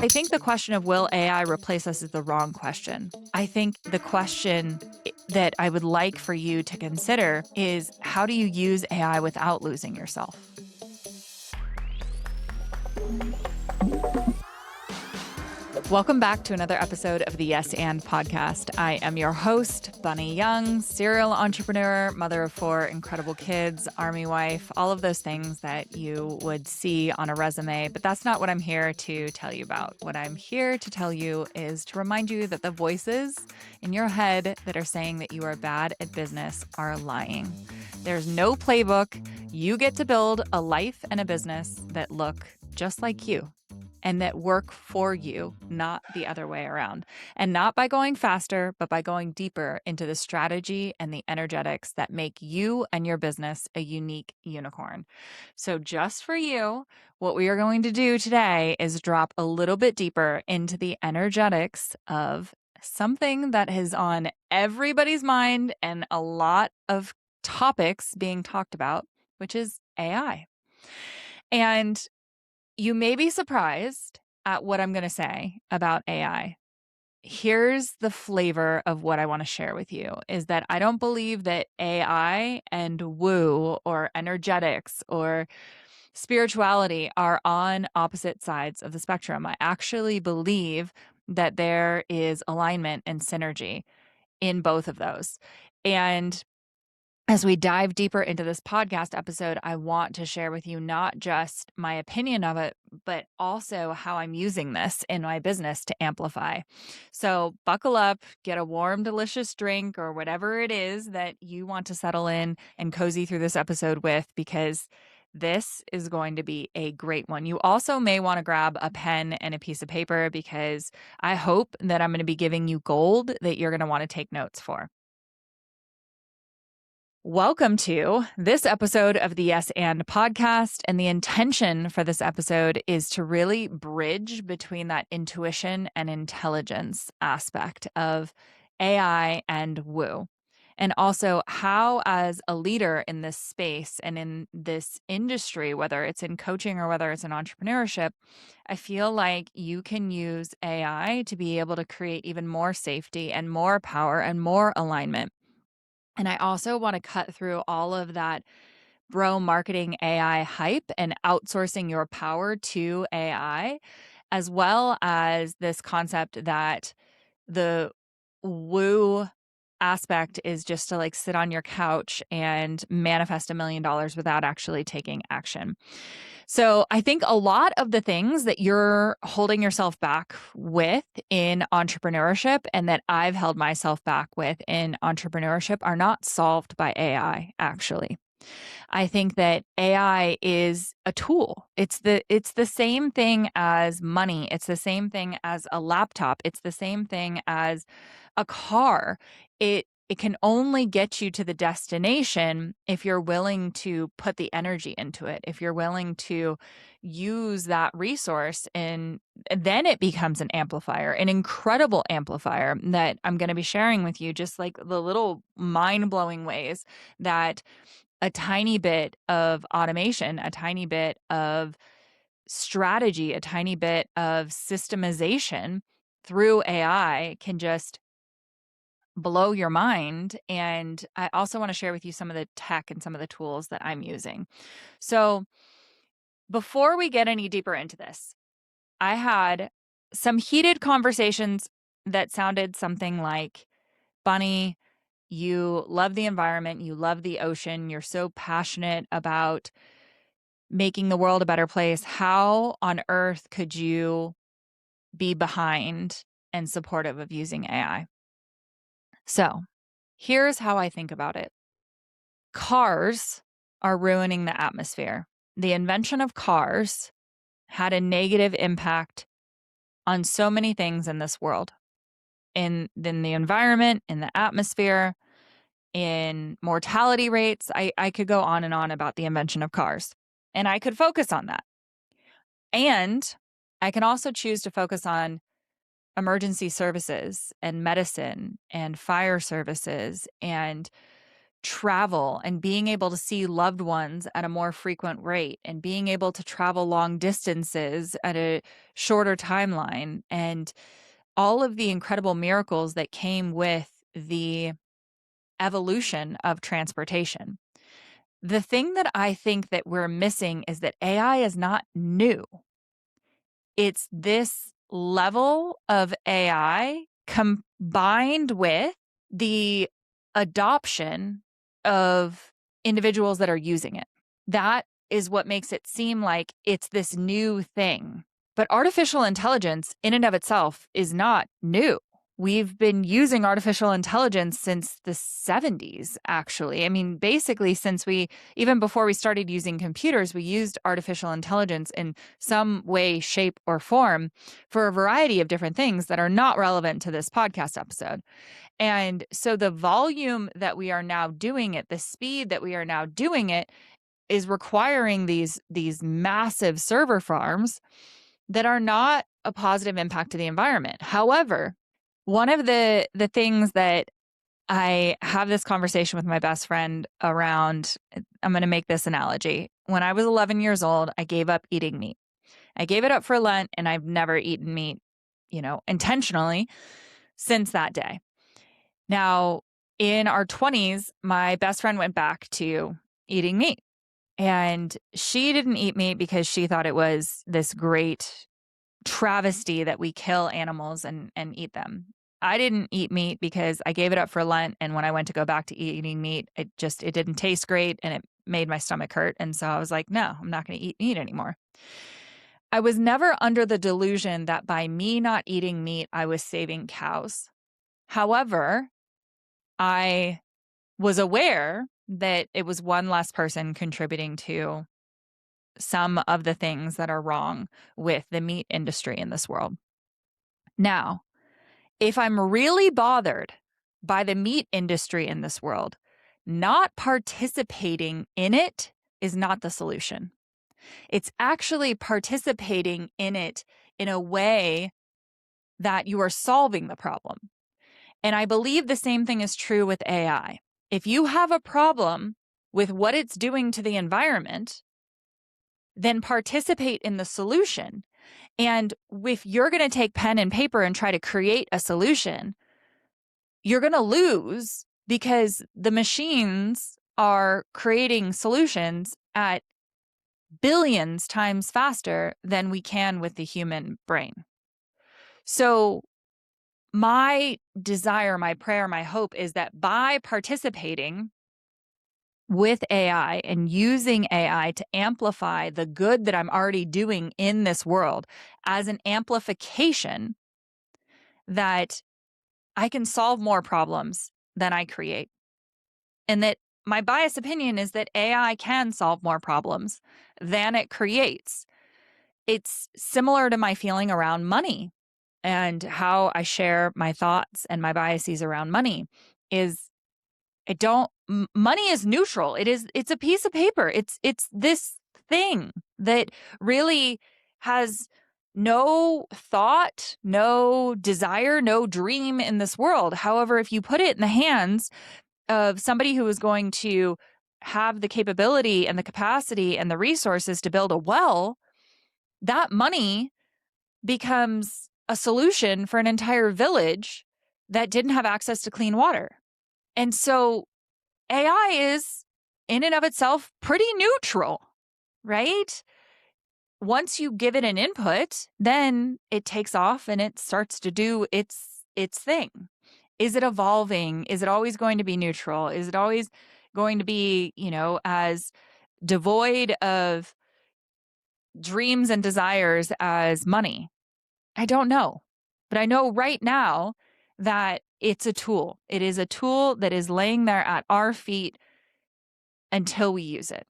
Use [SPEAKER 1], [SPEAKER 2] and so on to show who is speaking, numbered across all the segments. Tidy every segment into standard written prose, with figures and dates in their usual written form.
[SPEAKER 1] I think the question of will AI replace us is the wrong question. I think the question that I would like for you to consider is how do you use AI without losing yourself? Welcome back to another episode of the Yes and podcast. I am your host, Bunny Young, serial entrepreneur, mother of 4 incredible kids, army wife, all of those things that you would see on a resume. But that's not what I'm here to tell you about. What I'm here to tell you is to remind you that the voices in your head that are saying that you are bad at business are lying. There's no playbook. You get to build a life and a business that look just like you, and that work for you, not the other way around. And not by going faster, but by going deeper into the strategy and the energetics that make you and your business a unique unicorn. So just for you, what we are going to do today is drop a little bit deeper into the energetics of something that is on everybody's mind and a lot of topics being talked about, which is AI. And you may be surprised at what I'm going to say about AI. Here's the flavor of what I want to share with you is that I don't believe that AI and woo or energetics or spirituality are on opposite sides of the spectrum. I actually believe that there is alignment and synergy in both of those. And as we dive deeper into this podcast episode, I want to share with you not just my opinion of it, but also how I'm using this in my business to amplify. So buckle up, get a warm, delicious drink or whatever it is that you want to settle in and cozy through this episode with, because this is going to be a great one. You also may want to grab a pen and a piece of paper, because I hope that I'm going to be giving you gold that you're going to want to take notes for. Welcome to this episode of the Yes and podcast. And the intention for this episode is to really bridge between that intuition and intelligence aspect of AI and woo. And also how, as a leader in this space and in this industry, whether it's in coaching or whether it's in entrepreneurship, I feel like you can use AI to be able to create even more safety and more power and more alignment. And I also want to cut through all of that bro marketing AI hype and outsourcing your power to AI, as well as this concept that the woo aspect is just to like sit on your couch and manifest $1 million without actually taking action. So I think a lot of the things that you're holding yourself back with in entrepreneurship and that I've held myself back with in entrepreneurship are not solved by AI, actually. I think that AI is a tool. It's the same thing as money. It's the same thing as a laptop. It's the same thing as a car. It can only get you to the destination if you're willing to put the energy into it, if you're willing to use that resource, and then it becomes an amplifier, an incredible amplifier that I'm going to be sharing with you, just like the little mind-blowing ways that a tiny bit of automation, a tiny bit of strategy, a tiny bit of systemization through AI can just blow your mind. And I also want to share with you some of the tech and some of the tools that I'm using. So before we get any deeper into this, I had some heated conversations that sounded something like, Bunny, you love the environment, you love the ocean, you're so passionate about making the world a better place. How on earth could you be behind and supportive of using AI? So here's how I think about it. Cars are ruining the atmosphere. The invention of cars had a negative impact on so many things in this world, in the environment, in the atmosphere, in mortality rates. I could go on and on about the invention of cars, and I could focus on that. And I can also choose to focus on emergency services and medicine and fire services and travel and being able to see loved ones at a more frequent rate and being able to travel long distances at a shorter timeline and all of the incredible miracles that came with the evolution of transportation. The thing that I think that we're missing is that AI is not new. It's this level of AI combined with the adoption of individuals that are using it. That is what makes it seem like it's this new thing. But artificial intelligence in and of itself is not new. We've been using artificial intelligence since the 70s, actually. I mean, basically, even before we started using computers, we used artificial intelligence in some way, shape, or form for a variety of different things that are not relevant to this podcast episode. And so the volume that we are now doing it, the speed that we are now doing it, is requiring these massive server farms that are not a positive impact to the environment. However, one of the things that I have this conversation with my best friend around, I'm going to make this analogy. When I was 11 years old, I gave up eating meat. I gave it up for Lent, and I've never eaten meat, intentionally since that day. Now, in our 20s, my best friend went back to eating meat. And she didn't eat meat because she thought it was this great travesty that we kill animals and eat them. I didn't eat meat because I gave it up for Lent. And when I went to go back to eating meat, it didn't taste great and it made my stomach hurt. And so I was like, no, I'm not going to eat meat anymore. I was never under the delusion that by me not eating meat, I was saving cows. However, I was aware that it was one less person contributing to some of the things that are wrong with the meat industry in this world. Now, if I'm really bothered by the meat industry in this world, not participating in it is not the solution. It's actually participating in it in a way that you are solving the problem. And I believe the same thing is true with AI. If you have a problem with what it's doing to the environment, then participate in the solution. And if you're going to take pen and paper and try to create a solution, you're going to lose because the machines are creating solutions at billions times faster than we can with the human brain. So my desire, my prayer, my hope is that by participating with AI and using AI to amplify the good that I'm already doing in this world as an amplification, that I can solve more problems than I create. And that my biased opinion is that AI can solve more problems than it creates. It's similar to my feeling around money and how I share my thoughts and my biases around money is money is neutral. It's a piece of paper. It's this thing that really has no thought, no desire, no dream in this world. However, if you put it in the hands of somebody who is going to have the capability and the capacity and the resources to build a well, that money becomes a solution for an entire village that didn't have access to clean water. And so AI is, in and of itself, pretty neutral, right? Once you give it an input, then it takes off and it starts to do its thing. Is it evolving? Is it always going to be neutral? Is it always going to be, as devoid of dreams and desires as money? I don't know. But I know right now that it's a tool. It is a tool that is laying there at our feet until we use it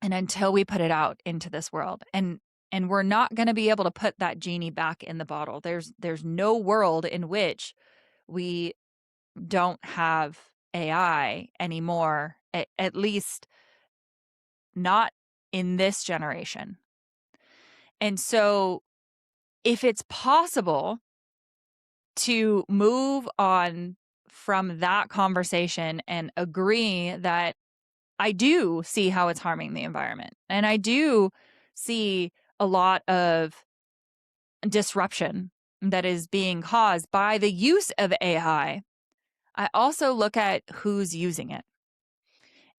[SPEAKER 1] and until we put it out into this world. And we're not going to be able to put that genie back in the bottle. There's no world in which we don't have AI anymore, at least not in this generation. And so if it's possible to move on from that conversation and agree that I do see how it's harming the environment. And I do see a lot of disruption that is being caused by the use of AI. I also look at who's using it.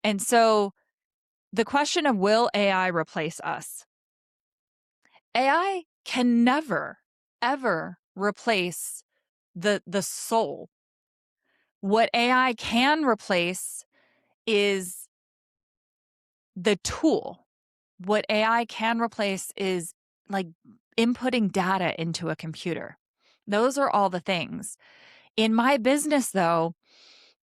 [SPEAKER 1] And so the question of will AI replace us? AI can never, ever replace the soul. What AI can replace is the tool. What AI can replace is like inputting data into a computer. Those are all the things. In my business, though,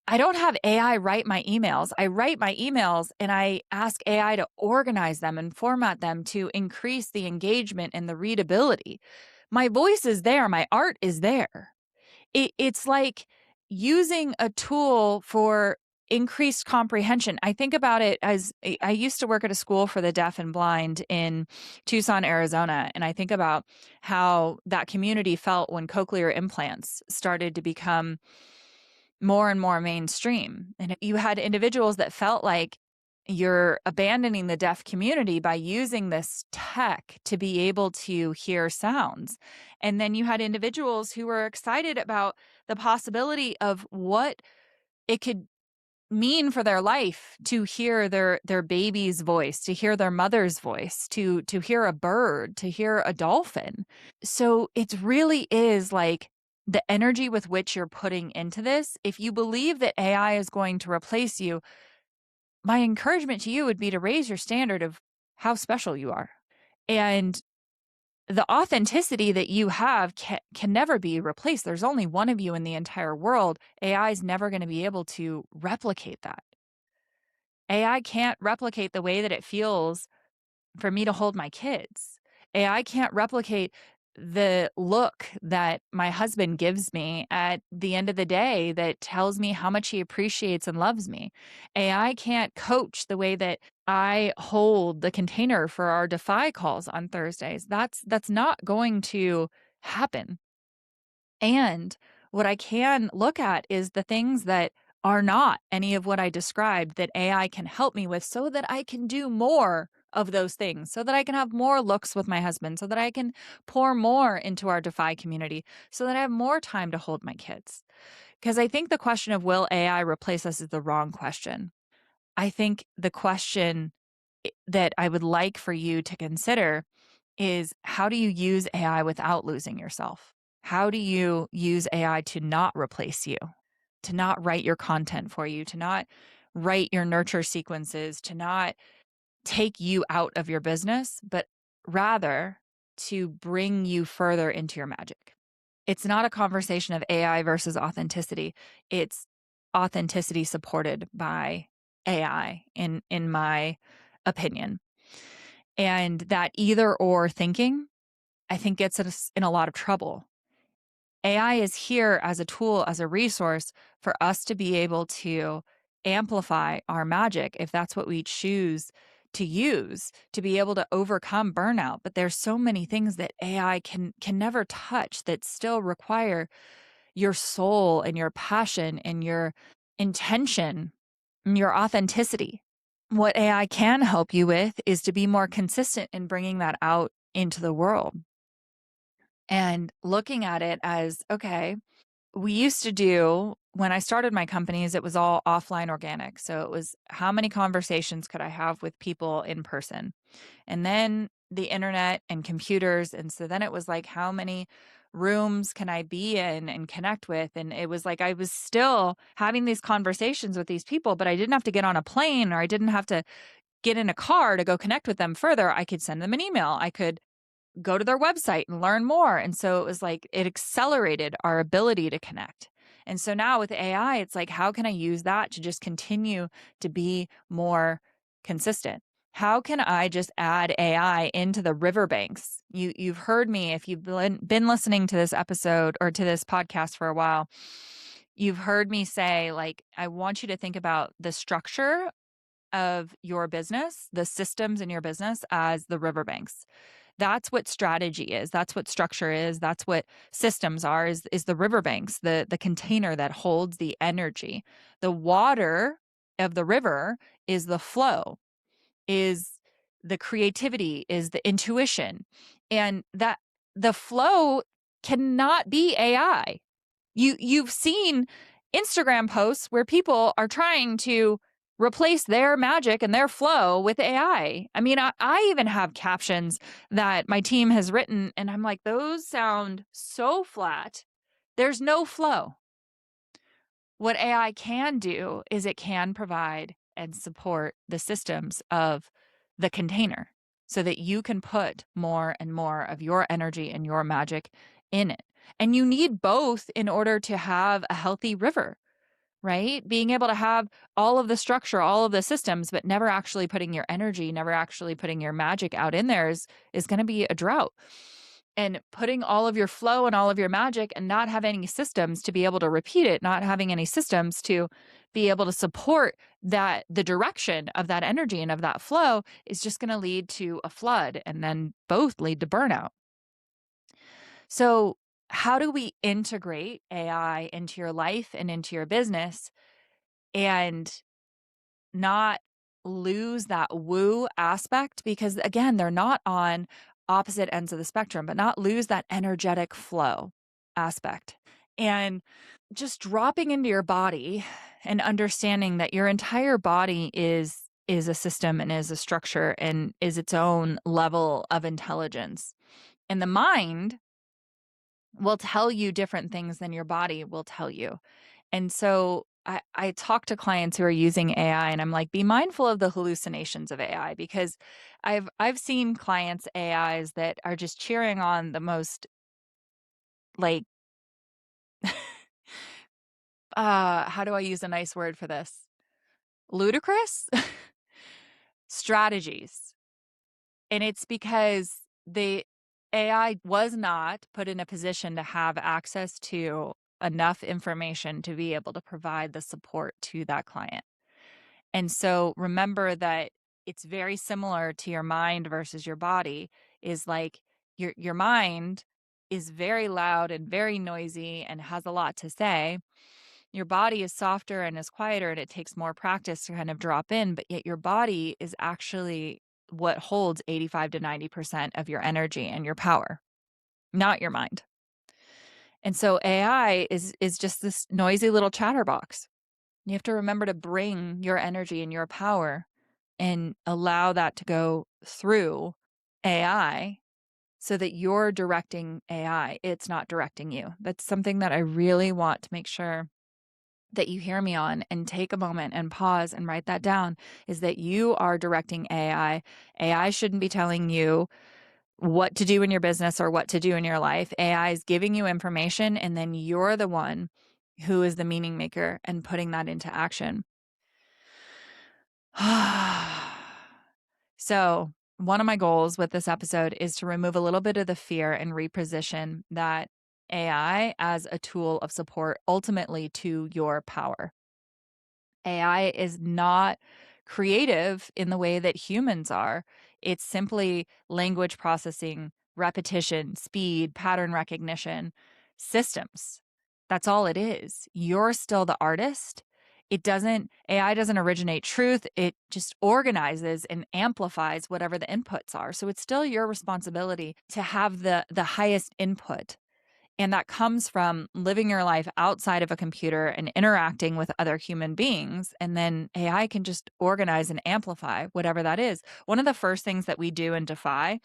[SPEAKER 1] I don't have AI write my emails. I write my emails and I ask AI to organize them and format them to increase the engagement and the readability. My voice is there, my art is there. It's like using a tool for increased comprehension. I think about it as I used to work at a school for the deaf and blind in Tucson, Arizona. And I think about how that community felt when cochlear implants started to become more and more mainstream. And you had individuals that felt like you're abandoning the deaf community by using this tech to be able to hear sounds. And then you had individuals who were excited about the possibility of what it could mean for their life to hear their baby's voice, to hear their mother's voice, to hear a bird, to hear a dolphin. So it really is like the energy with which you're putting into this. If you believe that AI is going to replace you, my encouragement to you would be to raise your standard of how special you are. And the authenticity that you have can never be replaced. There's only one of you in the entire world. AI is never going to be able to replicate that. AI can't replicate the way that it feels for me to hold my kids. AI can't replicate the look that my husband gives me at the end of the day that tells me how much he appreciates and loves me. AI can't coach the way that I hold the container for our DEFY calls on Thursdays. That's not going to happen. And what I can look at is the things that are not any of what I described that AI can help me with so that I can do more of those things, so that I can have more looks with my husband, so that I can pour more into our DEFY community, so that I have more time to hold my kids. Because I think the question of will AI replace us is the wrong question. I think the question that I would like for you to consider is how do you use AI without losing yourself? How do you use AI to not replace you, to not write your content for you, to not write your nurture sequences, to not take you out of your business, but rather to bring you further into your magic? It's not a conversation of AI versus authenticity. It's authenticity supported by AI, in my opinion. And that either or thinking, I think, gets us in a lot of trouble. AI is here as a tool, as a resource for us to be able to amplify our magic if that's what we choose to use to be able to overcome burnout. But there's so many things that AI can never touch that still require your soul and your passion and your intention and your authenticity. What AI can help you with is to be more consistent in bringing that out into the world and looking at it as, okay, we used to do, when I started my companies, it was all offline organic. So it was how many conversations could I have with people in person? And then the internet and computers. And so then it was like, how many rooms can I be in and connect with? And it was like I was still having these conversations with these people, but I didn't have to get on a plane or I didn't have to get in a car to go connect with them further. I could send them an email. I could go to their website and learn more. And so it was like it accelerated our ability to connect. And so now with AI, it's like, how can I use that to just continue to be more consistent? How can I just add AI into the riverbanks? You've heard me, if you've been listening to this episode or to this podcast for a while, you've heard me say, like, I want you to think about the structure of your business, the systems in your business as the riverbanks. That's what strategy is. That's what structure is. That's what systems are, is the riverbanks, the container that holds the energy. The water of the river is the flow, is the creativity, is the intuition. And that the flow cannot be AI. You've seen Instagram posts where people are trying to replace their magic and their flow with AI. I mean, I even have captions that my team has written, and I'm like, those sound so flat. There's no flow. What AI can do is it can provide and support the systems of the container so that you can put more and more of your energy and your magic in it. And you need both in order to have a healthy river, right? Being able to have all of the structure, all of the systems, but never actually putting your energy, never actually putting your magic out in there is going to be a drought. And putting all of your flow and all of your magic and not having any systems to be able to repeat it, not having any systems to be able to support that, the direction of that energy and of that flow, is just going to lead to a flood, and then both lead to burnout. So, how do we integrate AI into your life and into your business and not lose that woo aspect? Because again, they're not on opposite ends of the spectrum, but not lose that energetic flow aspect. And just dropping into your body and understanding that your entire body is a system and is a structure and is its own level of intelligence. And the mind will tell you different things than your body will tell you. And so I talk to clients who are using AI, and I'm like, be mindful of the hallucinations of AI, because I've seen clients AIs that are just cheering on the most, like, how do I use a nice word for this? Ludicrous strategies. And it's because the AI was not put in a position to have access to enough information to be able to provide the support to that client. And so remember that it's very similar to your mind versus your body. Is like your mind is very loud and very noisy and has a lot to say. Your body is softer and is quieter, and it takes more practice to kind of drop in, but yet your body is actually what holds 85 to 90% of your energy and your power, not your mind. And so AI is just this noisy little chatterbox. You have to remember to bring your energy and your power and allow that to go through AI so that you're directing AI. It's not directing you. That's something that I really want to make sure that you hear me on, and take a moment and pause and write that down, is that you are directing AI. AI shouldn't be telling you what to do in your business or what to do in your life. AI is giving you information, and then you're the one who is the meaning maker and putting that into action. So, one of my goals with this episode is to remove a little bit of the fear and reposition that AI as a tool of support ultimately to your power. AI is not creative in the way that humans are. It's simply language processing, repetition, speed, pattern recognition, systems. That's all it is. You're still the artist. AI doesn't originate truth. It just organizes and amplifies whatever the inputs are. So it's still your responsibility to have the highest input. And that comes from living your life outside of a computer and interacting with other human beings. And then AI can just organize and amplify whatever that is. One of the first things that we do in DEFY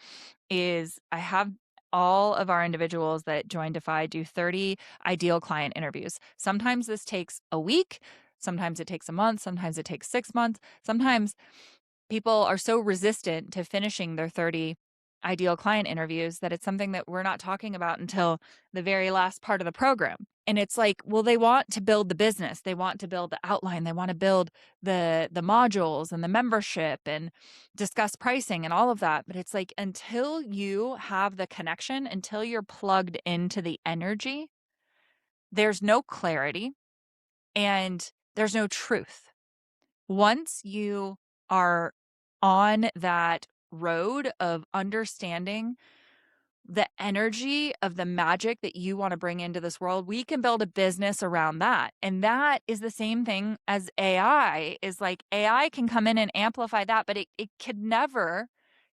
[SPEAKER 1] is I have all of our individuals that join DEFY do 30 ideal client interviews. Sometimes this takes a week. Sometimes it takes a month. Sometimes it takes 6 months. Sometimes people are so resistant to finishing their 30 ideal client interviews that it's something that we're not talking about until the very last part of the program. And it's like, well, they want to build the business. They want to build the outline. They want to build the modules and the membership and discuss pricing and all of that. But it's like, until you have the connection, until you're plugged into the energy, there's no clarity and there's no truth. Once you are on that road of understanding the energy of the magic that you want to bring into this world, we can build a business around that. And that is the same thing as AI, is like AI can come in and amplify that, but it could never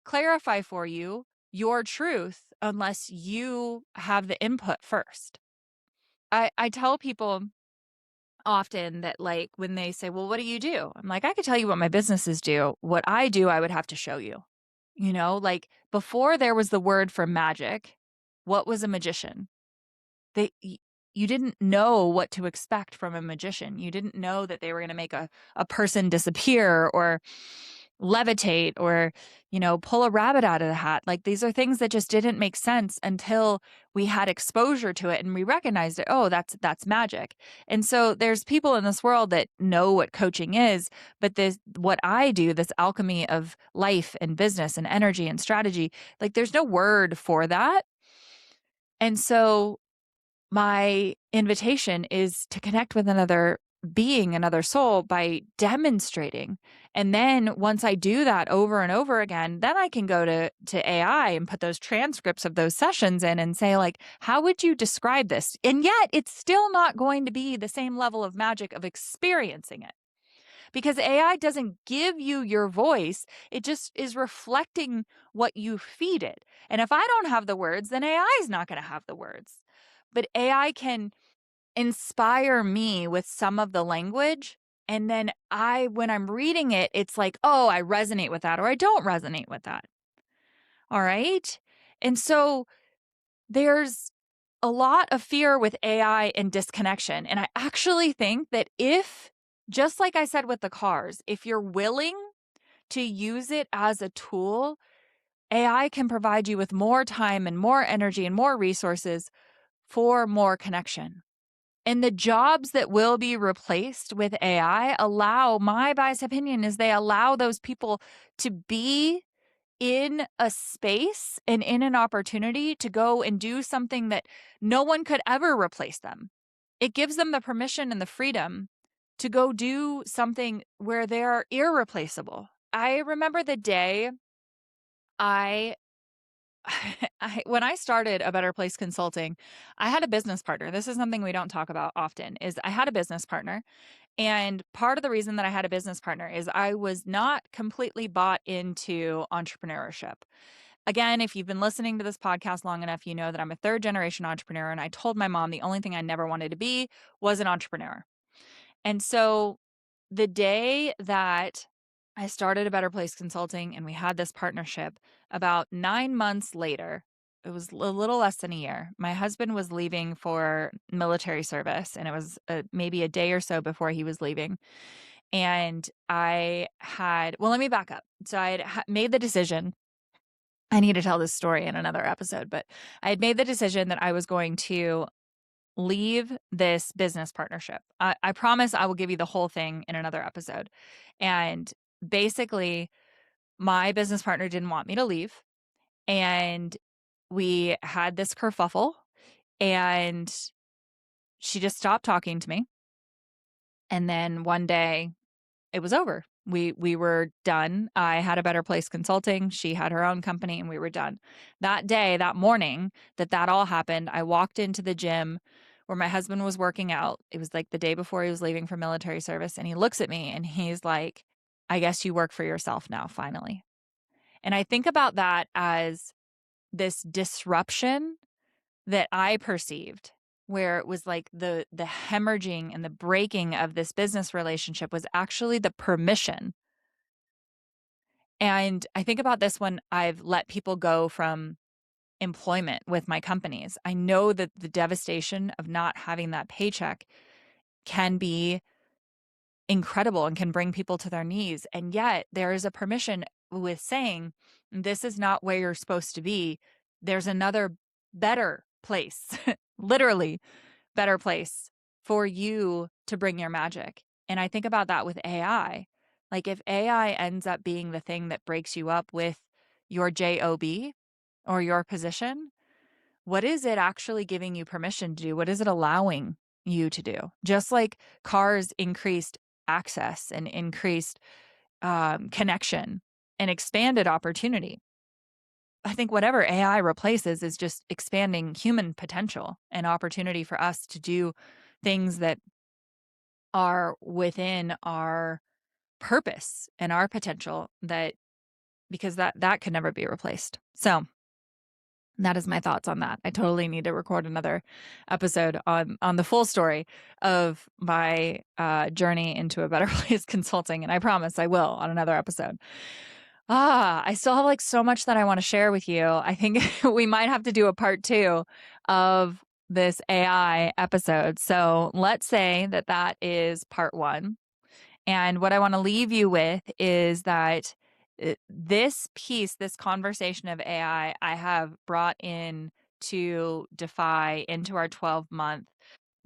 [SPEAKER 1] clarify for you your truth unless you have the input first. I tell people often that, like, when they say, well, what do you do? I'm like, I could tell you what my businesses do. What I do, I would have to show you. Like before there was the word for magic, what was a magician? You didn't know what to expect from a magician. You didn't know that they were going to make a person disappear or levitate or, pull a rabbit out of the hat. Like, these are things that just didn't make sense until we had exposure to it and we recognized it. Oh, that's magic. And so there's people in this world that know what coaching is, but what I do, this alchemy of life and business and energy and strategy, like, there's no word for that. And so my invitation is to connect with another being, another soul, by demonstrating. And then once I do that over and over again, then I can go to AI and put those transcripts of those sessions in and say, like, how would you describe this? And yet it's still not going to be the same level of magic of experiencing it, because AI doesn't give you your voice. It just is reflecting what you feed it. And if I don't have the words, then AI is not going to have the words. But AI can inspire me with some of the language. And then when I'm reading it, it's like, oh, I resonate with that, or I don't resonate with that. All right. And so there's a lot of fear with AI and disconnection. And I actually think that just like I said with the cars, if you're willing to use it as a tool, AI can provide you with more time and more energy and more resources for more connection. And the jobs that will be replaced with AI my biased opinion is they allow those people to be in a space and in an opportunity to go and do something that no one could ever replace them. It gives them the permission and the freedom to go do something where they're irreplaceable. I remember the day I when I started A Better Place Consulting, I had a business partner. This is something we don't talk about often, is I had a business partner. And part of the reason that I had a business partner is I was not completely bought into entrepreneurship. Again, if you've been listening to this podcast long enough, you know that I'm a third generation entrepreneur. And I told my mom the only thing I never wanted to be was an entrepreneur. And so the day that I started A Better Place Consulting and we had this partnership, about 9 months later, it was a little less than a year, my husband was leaving for military service, and it was maybe a day or so before he was leaving. And let me back up. So I had made the decision. I need to tell this story in another episode, but I had made the decision that I was going to leave this business partnership. I promise I will give you the whole thing in another episode. And basically, my business partner didn't want me to leave. And we had this kerfuffle, and she just stopped talking to me. And then one day it was over. We were done. I had A Better Place Consulting. She had her own company, and we were done. That day, that morning that all happened, I walked into the gym where my husband was working out. It was like the day before he was leaving for military service. And he looks at me and he's like, I guess you work for yourself now, finally. And I think about that as this disruption that I perceived, where it was like the hemorrhaging and the breaking of this business relationship was actually the permission. And I think about this when I've let people go from employment with my companies. I know that the devastation of not having that paycheck can be incredible and can bring people to their knees. And yet there is a permission with saying, this is not where you're supposed to be. There's another better place, literally better place for you to bring your magic. And I think about that with AI. Like, if AI ends up being the thing that breaks you up with your job or your position, what is it actually giving you permission to do? What is it allowing you to do? Just like cars increased access and increased connection, an expanded opportunity. I think whatever AI replaces is just expanding human potential and opportunity for us to do things that are within our purpose and our potential, that because that could never be replaced. So that is my thoughts on that. I totally need to record another episode on the full story of my journey into a better place consulting, and I promise I will on another episode. I still have like so much that I want to share with you. I think we might have to do a part 2 of this AI episode. So let's say that is part 1. And what I want to leave you with is that this piece, this conversation of AI, I have brought in to DEFY into our 12-month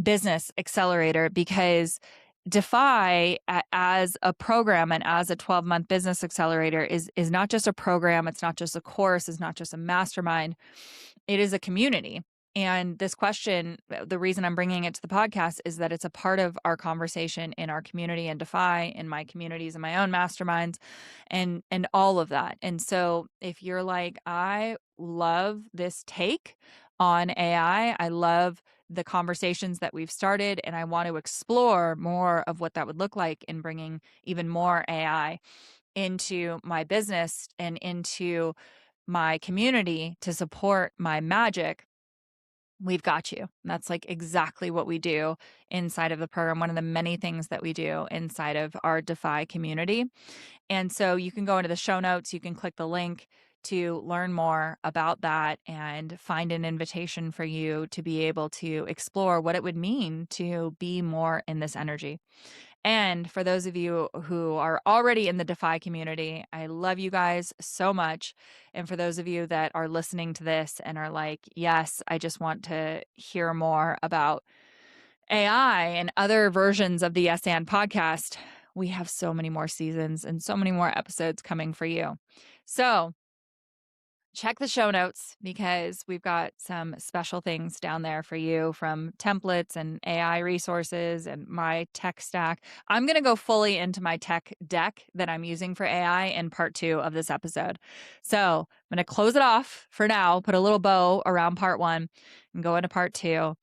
[SPEAKER 1] business accelerator, because DEFY as a program and as a 12-month business accelerator is not just a program. It's not just a course. It's not just a mastermind. It is a community. And this question, the reason I'm bringing it to the podcast is that it's a part of our conversation in our community and DEFY, in my communities and my own masterminds, and all of that. And so if you're like, I love this take on AI, I love the conversations that we've started, and I want to explore more of what that would look like in bringing even more AI into my business and into my community to support my magic, we've got you. That's like exactly what we do inside of the program. One of the many things that we do inside of our DEFY community. And so you can go into the show notes, you can click the link to learn more about that and find an invitation for you to be able to explore what it would mean to be more in this energy. And for those of you who are already in the DEFY community, I love you guys so much. And for those of you that are listening to this and are like, yes, I just want to hear more about AI and other versions of the Yes and podcast, we have so many more seasons and so many more episodes coming for you. So check the show notes, because we've got some special things down there for you, from templates and AI resources and my tech stack. I'm going to go fully into my tech deck that I'm using for AI in part 2 of this episode. So I'm going to close it off for now, put a little bow around part 1 and go into part 2.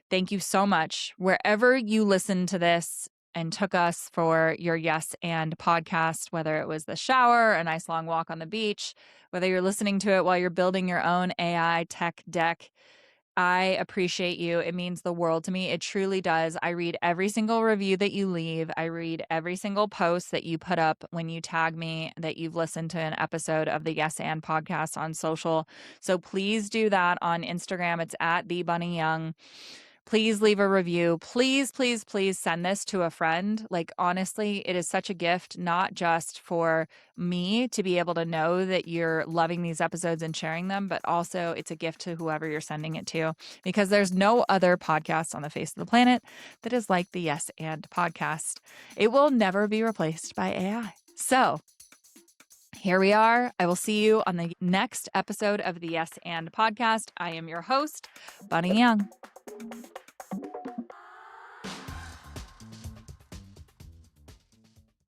[SPEAKER 1] Thank you so much. Wherever you listen to this and took us for your Yes and podcast, whether it was the shower, a nice long walk on the beach, whether you're listening to it while you're building your own AI tech deck, I appreciate you. It means the world to me. It truly does. I read every single review that you leave. I read every single post that you put up when you tag me that you've listened to an episode of the Yes and podcast on social. So please do that on Instagram. It's at the Bunny Young. Please leave a review. Please, please, please send this to a friend. Like, honestly, it is such a gift, not just for me to be able to know that you're loving these episodes and sharing them, but also it's a gift to whoever you're sending it to, because there's no other podcast on the face of the planet that is like the Yes and podcast. It will never be replaced by AI. So here we are. I will see you on the next episode of the Yes and podcast. I am your host, Bunny Young.